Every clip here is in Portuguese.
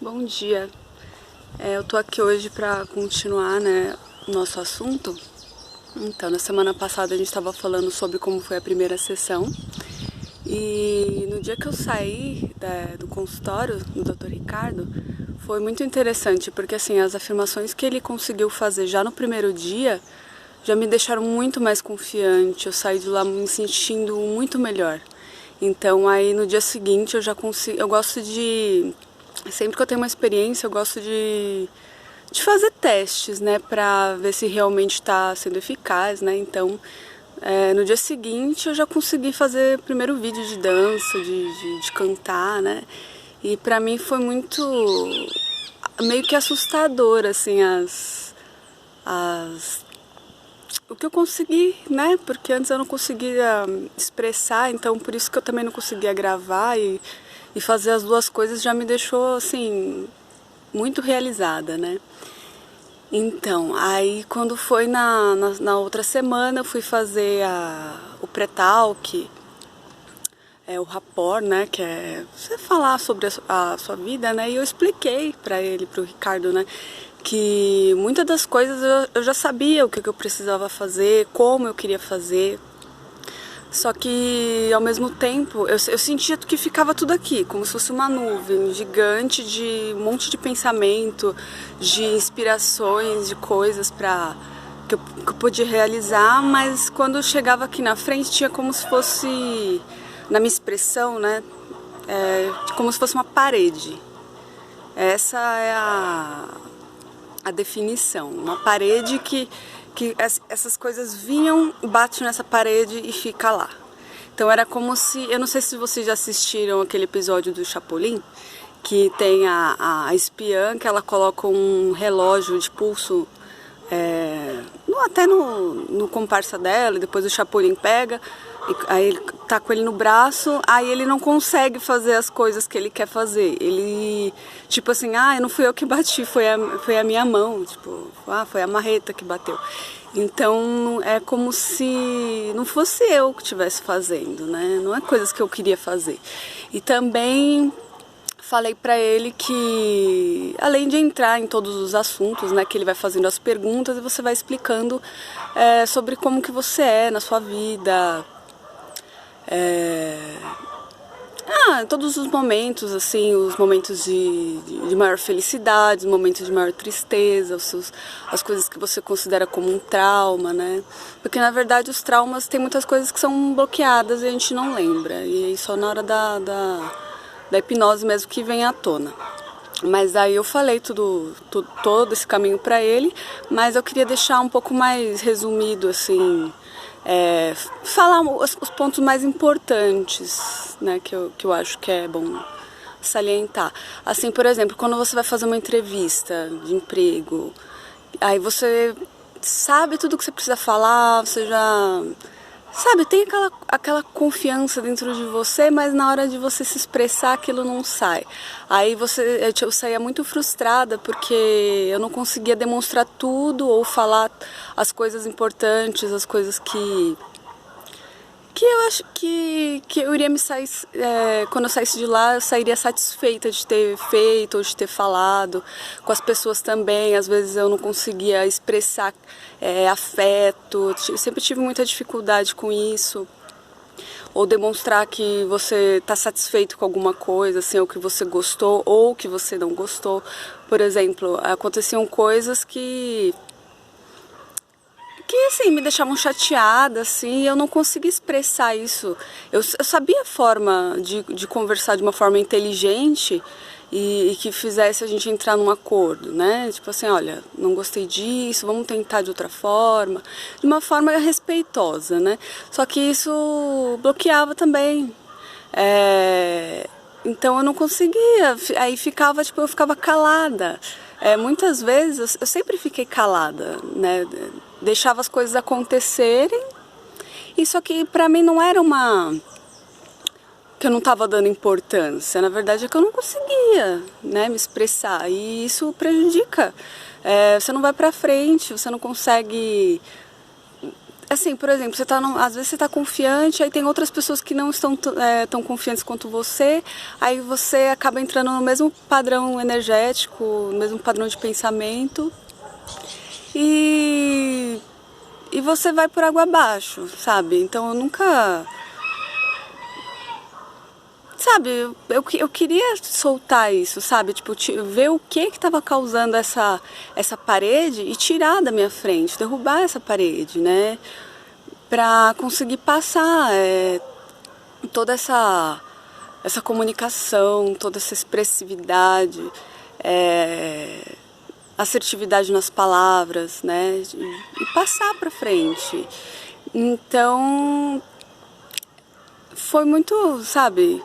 Bom dia. Eu tô aqui hoje para continuar, o nosso assunto. Então, na semana passada a gente estava falando sobre como foi a primeira sessão. E no dia que eu saí do consultório do Dr. Ricardo, foi muito interessante, porque assim, as afirmações que ele conseguiu fazer já no primeiro dia já me deixaram muito mais confiante. Eu saí de lá me sentindo muito melhor. Então, aí no dia seguinte eu já consigo, eu gosto de, sempre que eu tenho uma experiência, eu gosto de fazer testes, para ver se realmente está sendo eficaz, Então, no dia seguinte eu já consegui fazer o primeiro vídeo de dança, de cantar, E pra mim foi muito, meio que assustador, assim, o que eu consegui, Porque antes eu não conseguia expressar, então por isso que eu também não conseguia gravar e fazer as duas coisas já me deixou, assim, muito realizada, Então, aí quando foi na outra semana eu fui fazer o pré-talk, o rapport, que é você falar sobre a sua vida, E eu expliquei para ele, pro Ricardo, que muitas das coisas eu já sabia o que eu precisava fazer, como eu queria fazer. Só que, ao mesmo tempo, eu sentia que ficava tudo aqui, como se fosse uma nuvem gigante de um monte de pensamento, de inspirações, de coisas que eu podia realizar, mas quando eu chegava aqui na frente, tinha como se fosse, na minha expressão, como se fosse uma parede. Essa é a definição, uma parede que essas coisas vinham, batem nessa parede e fica lá. Então era como se, eu não sei se vocês já assistiram aquele episódio do Chapolin, que tem a espiã, que ela coloca um relógio de pulso até no comparsa dela, e depois o Chapolin pega, aí ele tá com ele no braço, aí ele não consegue fazer as coisas que ele quer fazer. Ele, tipo assim, não fui eu que bati, foi a minha mão, tipo, foi a marreta que bateu. Então é como se não fosse eu que estivesse fazendo, Não é coisas que eu queria fazer. E também falei para ele que, além de entrar em todos os assuntos, que ele vai fazendo as perguntas e você vai explicando sobre como que você é na sua vida, todos os momentos, assim, os momentos de maior felicidade, os momentos de maior tristeza, as coisas que você considera como um trauma, Porque, na verdade, os traumas, tem muitas coisas que são bloqueadas e a gente não lembra, e aí só na hora da hipnose mesmo que vem à tona. Mas aí eu falei todo esse caminho para ele, mas eu queria deixar um pouco mais resumido, assim, falar os pontos mais importantes, que eu acho que é bom salientar. Assim, por exemplo, quando você vai fazer uma entrevista de emprego, aí você sabe tudo que você precisa falar, você já sabe, tem aquela confiança dentro de você, mas na hora de você se expressar aquilo não sai. Aí eu saía muito frustrada porque eu não conseguia demonstrar tudo ou falar as coisas importantes, as coisas que eu acho que eu iria me sair, quando eu saísse de lá, eu sairia satisfeita de ter feito ou de ter falado. Com as pessoas também, às vezes eu não conseguia expressar afeto, eu sempre tive muita dificuldade com isso. Ou demonstrar que você está satisfeito com alguma coisa, assim, ou que você gostou ou que você não gostou. Por exemplo, aconteciam coisas que assim, me deixavam chateada, assim, e eu não conseguia expressar isso. Eu sabia a forma de conversar de uma forma inteligente e que fizesse a gente entrar num acordo, Tipo assim, olha, não gostei disso, vamos tentar de outra forma, de uma forma respeitosa, Só que isso bloqueava também. Então eu não conseguia, aí eu ficava calada. Muitas vezes eu sempre fiquei calada, Deixava as coisas acontecerem, e só que pra mim não era que eu não estava dando importância, na verdade é que eu não conseguia, me expressar, e isso prejudica. Você não vai pra frente, você não consegue assim, por exemplo, você às vezes você está confiante, aí tem outras pessoas que não estão tão confiantes quanto você, aí você acaba entrando no mesmo padrão energético, no mesmo padrão de pensamento, e você vai por água abaixo, sabe? Então eu nunca... Sabe, eu queria soltar isso, sabe? Tipo, ver o que estava causando essa parede e tirar da minha frente, derrubar essa parede, né? Pra conseguir passar toda essa comunicação, toda essa expressividade, assertividade nas palavras, né? E passar pra frente. Então, foi muito, sabe...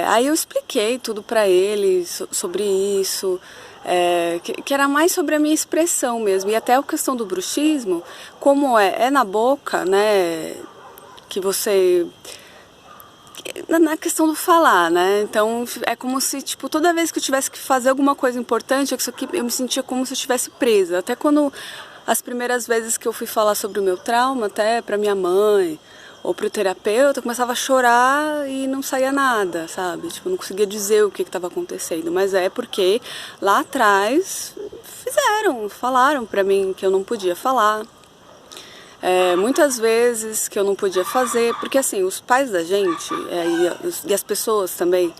aí eu expliquei tudo pra ele sobre isso, que era mais sobre a minha expressão mesmo. E até a questão do bruxismo, como é na boca, né, que você... Na questão do falar, né? Então é como se, tipo, toda vez que eu tivesse que fazer alguma coisa importante, isso aqui, eu me sentia como se eu estivesse presa. Até quando as primeiras vezes que eu fui falar sobre o meu trauma, até pra minha mãe ou pro terapeuta, eu começava a chorar e não saía nada, sabe? Tipo, eu não conseguia dizer o que estava acontecendo. Mas é porque lá atrás falaram pra mim que eu não podia falar. Muitas vezes que eu não podia fazer, porque assim, os pais da gente e as pessoas também,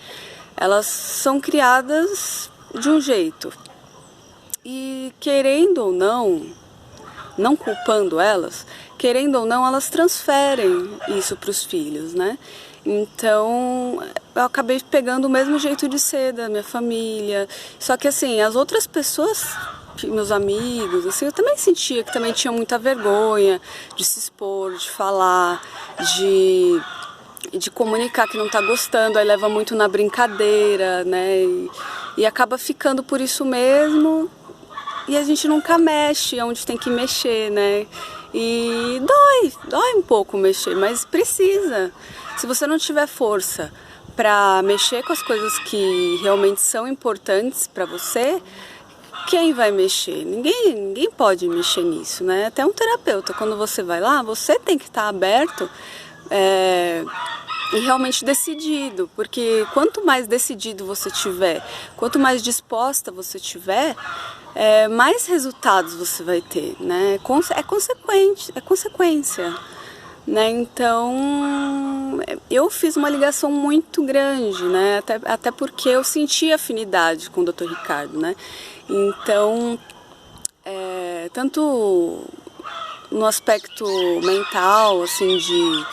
elas são criadas de um jeito. E querendo ou não culpando elas, querendo ou não, elas transferem isso para os filhos, né? Então, eu acabei pegando o mesmo jeito de ser da minha família. Só que assim, as outras pessoas, meus amigos, assim, eu também sentia que também tinha muita vergonha de se expor, de falar, de comunicar que não tá gostando, aí leva muito na brincadeira, né? E acaba ficando por isso mesmo. E a gente nunca mexe onde tem que mexer, né? E dói um pouco mexer, mas precisa. Se você não tiver força para mexer com as coisas que realmente são importantes para você, quem vai mexer? Ninguém pode mexer nisso, né? Até um terapeuta, quando você vai lá, você tem que estar aberto e realmente decidido, porque quanto mais decidido você tiver, quanto mais disposta você tiver, mais resultados você vai ter, né? É consequência, né? Então, eu fiz uma ligação muito grande, né? Até porque eu senti afinidade com o Dr. Ricardo, né? Então, tanto no aspecto mental, assim, de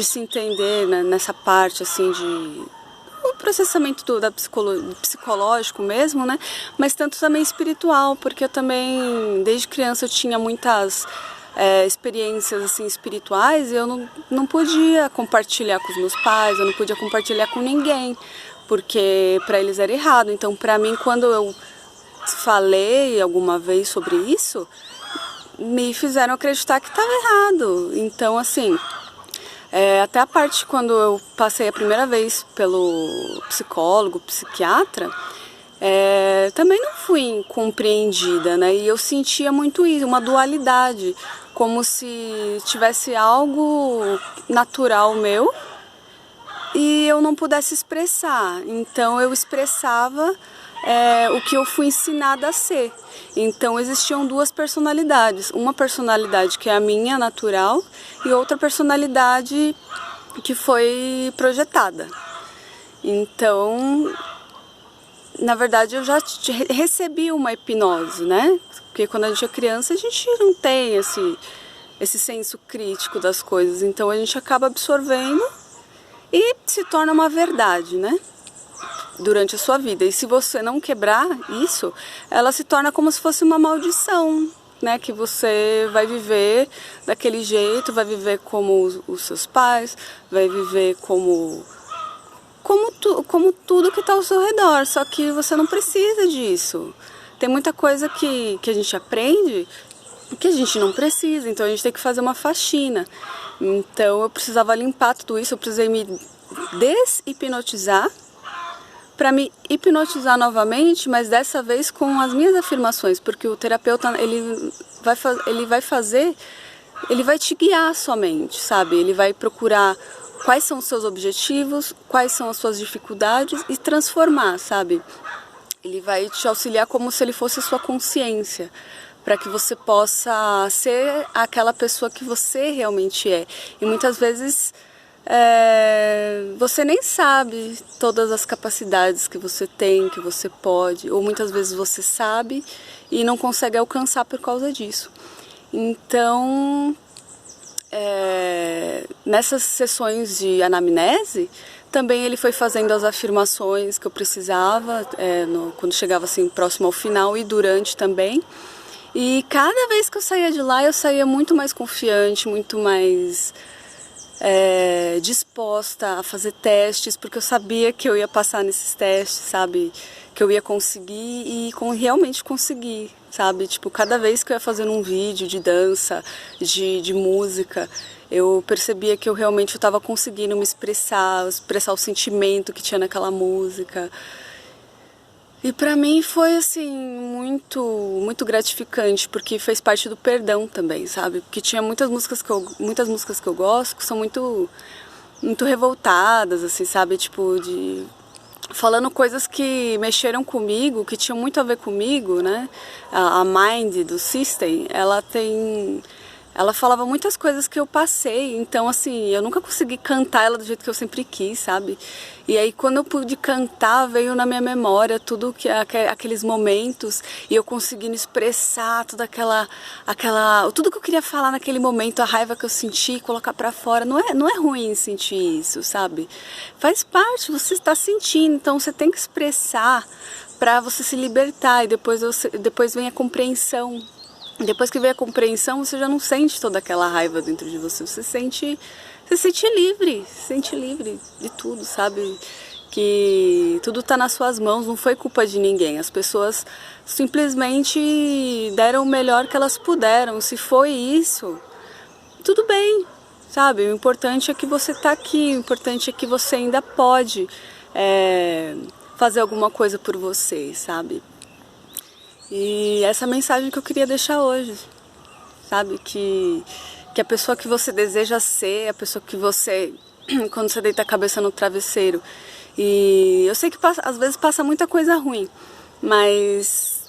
se entender, né, nessa parte, assim, o processamento psicológico mesmo, né? Mas tanto também espiritual, porque eu também, desde criança, eu tinha muitas experiências assim espirituais e eu não podia compartilhar com os meus pais, eu não podia compartilhar com ninguém, porque para eles era errado. Então, para mim, quando eu falei alguma vez sobre isso, me fizeram acreditar que estava errado. Então, assim, até a parte quando eu passei a primeira vez pelo psicólogo, psiquiatra, também não fui compreendida, né? E eu sentia muito isso, uma dualidade, como se tivesse algo natural meu e eu não pudesse expressar. Então eu expressava o que eu fui ensinada a ser. Então existiam duas personalidades, uma personalidade que é a minha natural e outra personalidade que foi projetada. Então, na verdade, eu já recebi uma hipnose, né? Porque quando a gente é criança, a gente não tem esse senso crítico das coisas. Então a gente acaba absorvendo e se torna uma verdade, né? Durante a sua vida. E se você não quebrar isso, ela se torna como se fosse uma maldição, né? Que você vai viver daquele jeito, vai viver como os seus pais, vai viver como tudo que está ao seu redor. Só que você não precisa disso. Tem muita coisa que a gente aprende que a gente não precisa, então a gente tem que fazer uma faxina. Então eu precisava limpar tudo isso, eu precisei me deshipnotizar para me hipnotizar novamente, mas dessa vez com as minhas afirmações, porque o terapeuta ele vai fazer ele vai te guiar somente, sabe? Ele vai procurar quais são os seus objetivos, quais são as suas dificuldades e transformar, sabe? Ele vai te auxiliar como se ele fosse sua consciência, para que você possa ser aquela pessoa que você realmente é. E muitas vezes você nem sabe todas as capacidades que você tem, que você pode, ou muitas vezes você sabe e não consegue alcançar por causa disso. Então, nessas sessões de anamnese, também ele foi fazendo as afirmações que eu precisava, quando chegava assim próximo ao final e durante também. E cada vez que eu saía de lá, eu saía muito mais confiante, muito mais disposta a fazer testes, porque eu sabia que eu ia passar nesses testes, sabe? Que eu ia conseguir e realmente conseguir, sabe? Tipo, cada vez que eu ia fazendo um vídeo de dança, de música, eu percebia que eu realmente estava conseguindo me expressar o sentimento que tinha naquela música. E pra mim foi assim muito gratificante, porque fez parte do perdão também, sabe? Porque tinha muitas músicas que eu gosto que são muito revoltadas, assim, sabe? Tipo falando coisas que mexeram comigo, que tinham muito a ver comigo, né? A Mind do System, ela falava muitas coisas que eu passei, então assim, eu nunca consegui cantar ela do jeito que eu sempre quis, sabe? E aí quando eu pude cantar, veio na minha memória tudo aqueles momentos e eu conseguindo expressar toda tudo que eu queria falar naquele momento, a raiva que eu senti, colocar pra fora. Não é ruim sentir isso, sabe? Faz parte, você está sentindo, então você tem que expressar pra você se libertar e depois vem a compreensão. Depois que vem a compreensão, você já não sente toda aquela raiva dentro de você. Você se sente livre de tudo, sabe? Que tudo está nas suas mãos, não foi culpa de ninguém. As pessoas simplesmente deram o melhor que elas puderam. Se foi isso, tudo bem, sabe? O importante é que você está aqui, o importante é que você ainda pode fazer alguma coisa por você, sabe? E essa é a mensagem que eu queria deixar hoje, sabe? Que a pessoa que você deseja ser, a pessoa que você, quando você deita a cabeça no travesseiro. E eu sei que às vezes passa muita coisa ruim, mas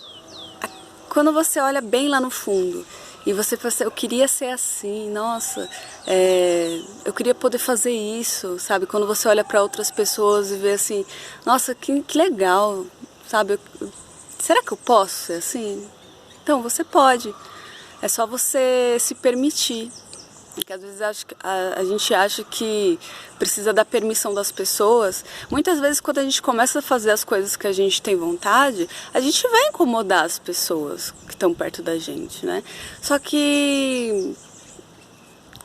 quando você olha bem lá no fundo e você fala assim, eu queria ser assim, nossa, eu queria poder fazer isso, sabe? Quando você olha para outras pessoas e vê assim, nossa, que legal, sabe? Será que eu posso ser assim? Então, você pode. É só você se permitir. Porque às vezes a gente acha que precisa da permissão das pessoas. Muitas vezes, quando a gente começa a fazer as coisas que a gente tem vontade, a gente vai incomodar as pessoas que estão perto da gente, né? Só que,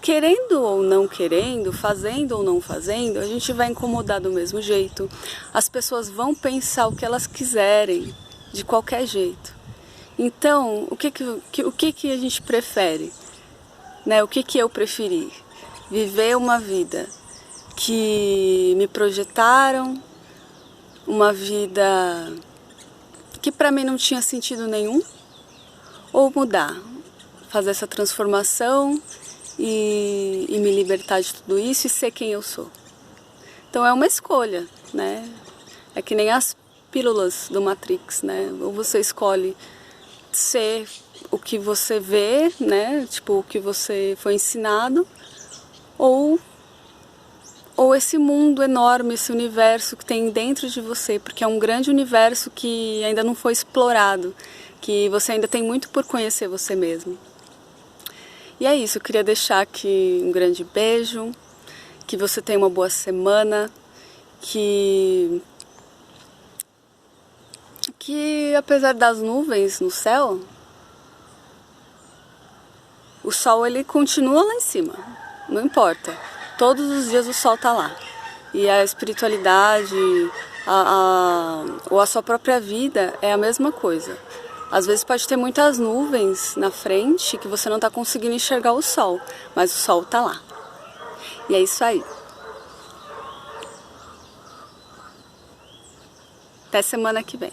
querendo ou não querendo, fazendo ou não fazendo, a gente vai incomodar do mesmo jeito. As pessoas vão pensar o que elas quiserem, de qualquer jeito. Então, o que a gente prefere? Né? O que eu preferi? Viver uma vida que me projetaram, uma vida que para mim não tinha sentido nenhum, ou mudar, fazer essa transformação e me libertar de tudo isso e ser quem eu sou. Então é uma escolha, né? É que nem as pílulas do Matrix, né? Ou você escolhe ser o que você vê, né? Tipo, o que você foi ensinado, ou esse mundo enorme, esse universo que tem dentro de você, porque é um grande universo que ainda não foi explorado, que você ainda tem muito por conhecer você mesmo. E é isso, eu queria deixar aqui um grande beijo, que você tenha uma boa semana, que apesar das nuvens no céu, o sol ele continua lá em cima, não importa. Todos os dias o sol tá lá. E a espiritualidade, ou a sua própria vida é a mesma coisa. Às vezes pode ter muitas nuvens na frente que você não tá conseguindo enxergar o sol, mas o sol tá lá. E é isso aí. Até semana que vem.